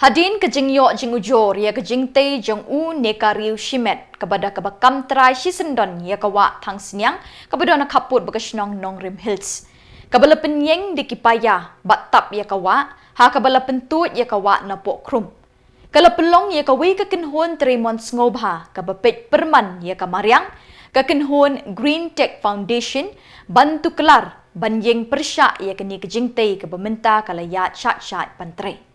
Hadin kejingyo jing ujor ya kejing te jong u nekariu shimet kepada kebakam terai shisendon ya kawa tang sinyang kepada nak kaput bekasnong nong rim hills. Kabala penyeng di kipaya batap ya kawa ha kabala pentut ya kawa napok krum. Kala pelong ya kawi kekenhon Tremont ngobha kabapet perman ya kamariang kekenhon Green Tech Foundation bantu kelar banjeng persya ya kini kejing te kebementa kalaya chat-chat pantre.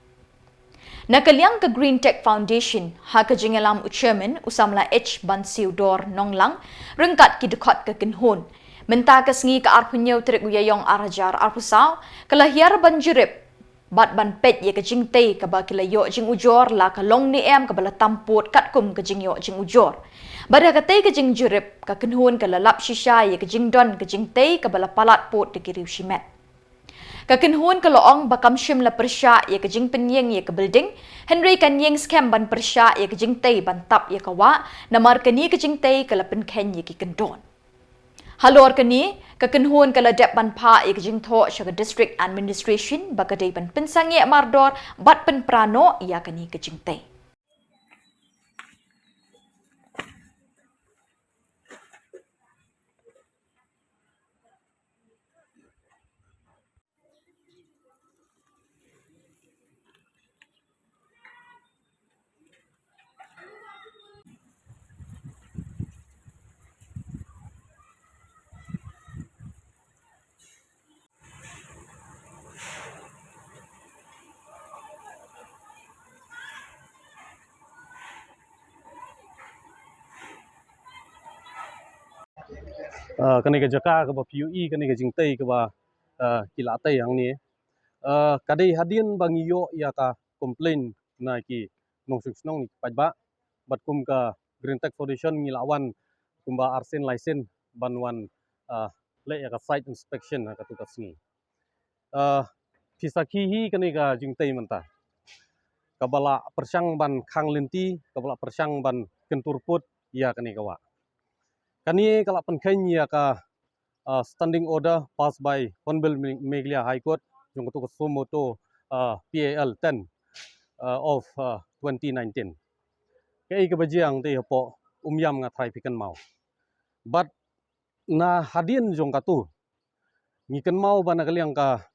Nakaliang ke Green Tech Foundation, ha kejingalam Chairman Usamla H. Bansiudor Nonglang, rengkat kidukot ke kenhon. Menta kesengi ke arpunyau terik uyayong arajar arpusau, kelahiar banjirip, bat ban pet ye kejing te kaba kilayo jing ujor la kalong ni em kabala tamput katkum kejing yo jing ujor. Bada kate kejing jirip, ke kenhon kalalap shisha ye kejing don kejing te kabala palat pot de kiriu shimet. Kakenhun kaloong bakam shim la persya ya kejing penyeng ya ke building, Henry kanyeng scam ban persya ya kejing tei ban tap ya kawa, namar keni kejing tei kalapen ken ya ki kendon. Halor keni, kakenhun kaladep ban pa ya kejing tho syaga district administration bakadai ban pensang ya mardor bat pen prano ya keni kejing tei. Kani ke jaka ke ba PUE kani ke jingtai ke ba kilatai yang ni kadai hadin bang yo ya ka komplain na ki nong nong ni pajba bat kum ka Green Tech Foundation ngilawan kumba arsen license banwan le ya ka site inspection ka tukas ni pisaki hi kani ka jingtai menta kabala persyang ban khang lenti kabala persyang ban kenturput ya kani kawa kani kalau penken ya ka standing order passed by Honorable Meghalaya High Court yung ketua sumoto PAL 10 of 2019. Kaya kebajiang ti po umyam nga traffican mau. But na hadin yung katu ngikan mau ba nakaliang ka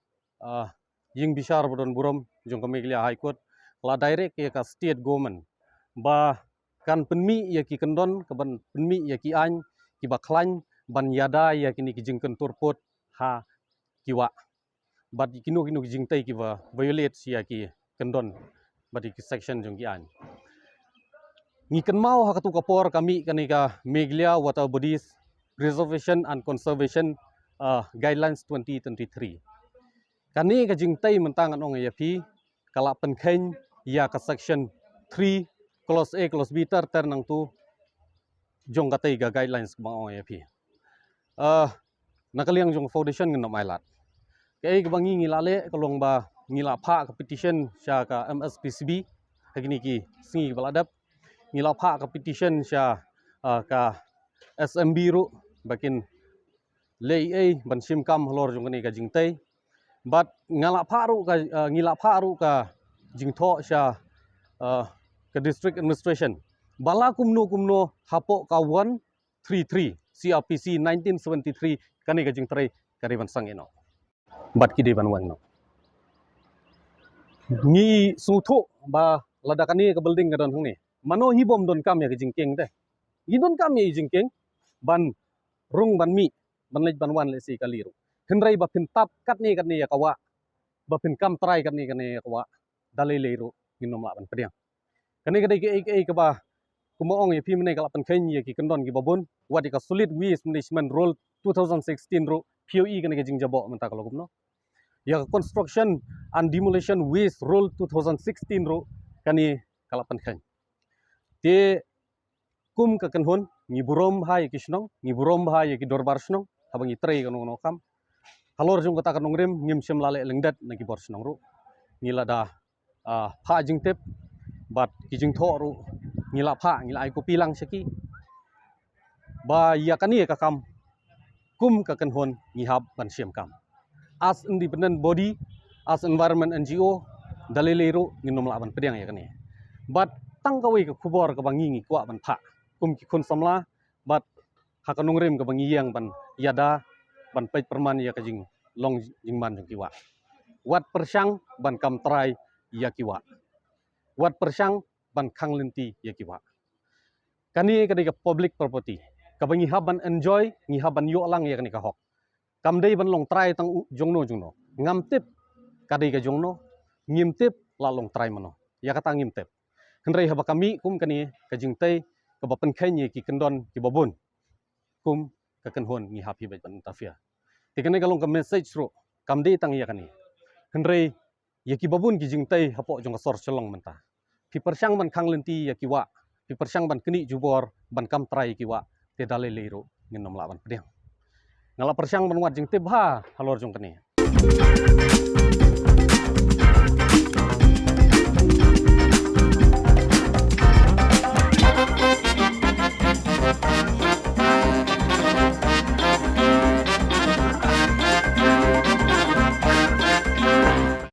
ying bisar bodon burom yung ka Meghalaya High Court la direct ya ka state government ba kan penmi ya ki kendon kaban penmi ya ki an kiba klan ban yada ya kini kijingkan turput ha kiwa bat kinu kijing tai kiba violate sia ki kendon bat ki section jong ki an ngikan mau ha katu kapor kami kani ka Meghalaya Water Bodies Preservation and Conservation Guidelines 2023 kani kijing tai mentangan ong yapi kala penken ya ka section 3 clause A clause B ter nang tu jong katai ga guidelines ba ong yapi nakaliang jong foundation ngeno mailat kay kabangi ngilale kalong ba ngila pha ka petition sya ka MSPCB kagini ki singi baladap ngila pha ka petition sya ka SMB ru bakin lei ban simkam hlor jong kani ka jingtai but ngala pha ru ka ngila pha ru ka jingtho sya ka district administration bala kumno hapo ka 133 CRPC 1973 kani ka jingtrai kariban sang ino bat kidi ban wang no ngi sutho ba ladakani ka building gadon hung ni mano hibom don kam ya ka jingkeng te gidon kam ya jingkeng ban rung ban mi ban lej ban wan le si kaliru henrai ba pintap kat ni ya kawa ba pin kam trai kat ni ya kawa dalai leru ginom la ban pediang kani kadai ke ka ba kumoong ya pimne kala penken ya ki kendon ki babon wadi ka solid waste management rule 2016 ro POE kani ka jingjabo menta kalau kumno ya construction and demolition waste rule 2016 ro kani kala penken te kum ka kenhon ngi burom ha ya kisnong ngi burom ha ya ki dorbar snong habang itrei kanu no kam halor jung kata kanong rem ngim sim lale lengdat na ki bor snong ro ngila da pha jingtep bat ki jingtho ro ngila pha ngila ai ko pilang seki ba ya kani ka kam kum ka kenhon ngihab ban siam kam as independent body as environment NGO dalilero nginom la ban pedang ya kani but tang kawi ke kubor ke bangi kuak ban pha ki kun samla but hakanung rem ke bangi yang ban yada ban pej perman ya ke jing long jing man jing kiwa wat persyang ban kam trai ya kiwa wat persyang ban khang linti ya kiwa kani ke public property ke bangi haban enjoy ngi haban yo lang ya kani ka hok kam dei ban long trai tang jongno ngam tip kadai ka jongno ngim tip la long trai mano ya kata ngim tip henrei haba kami kum kani ka jing tei ka ba pen khain ki kendon ki babun kum ka kan hon ngi happy ban tafia ti kani ka long ka message ro kam dei tang ya kani henrei ya ki babun ki jing tei hapo jong ka sor chelong menta pi persyang ban khang lenti ya ki wa pi persyang ban keni jubor ban kam trai ki wa te dale leiro nginom la ban pedang ngala persyang ban wat jing tip ha halor jong kani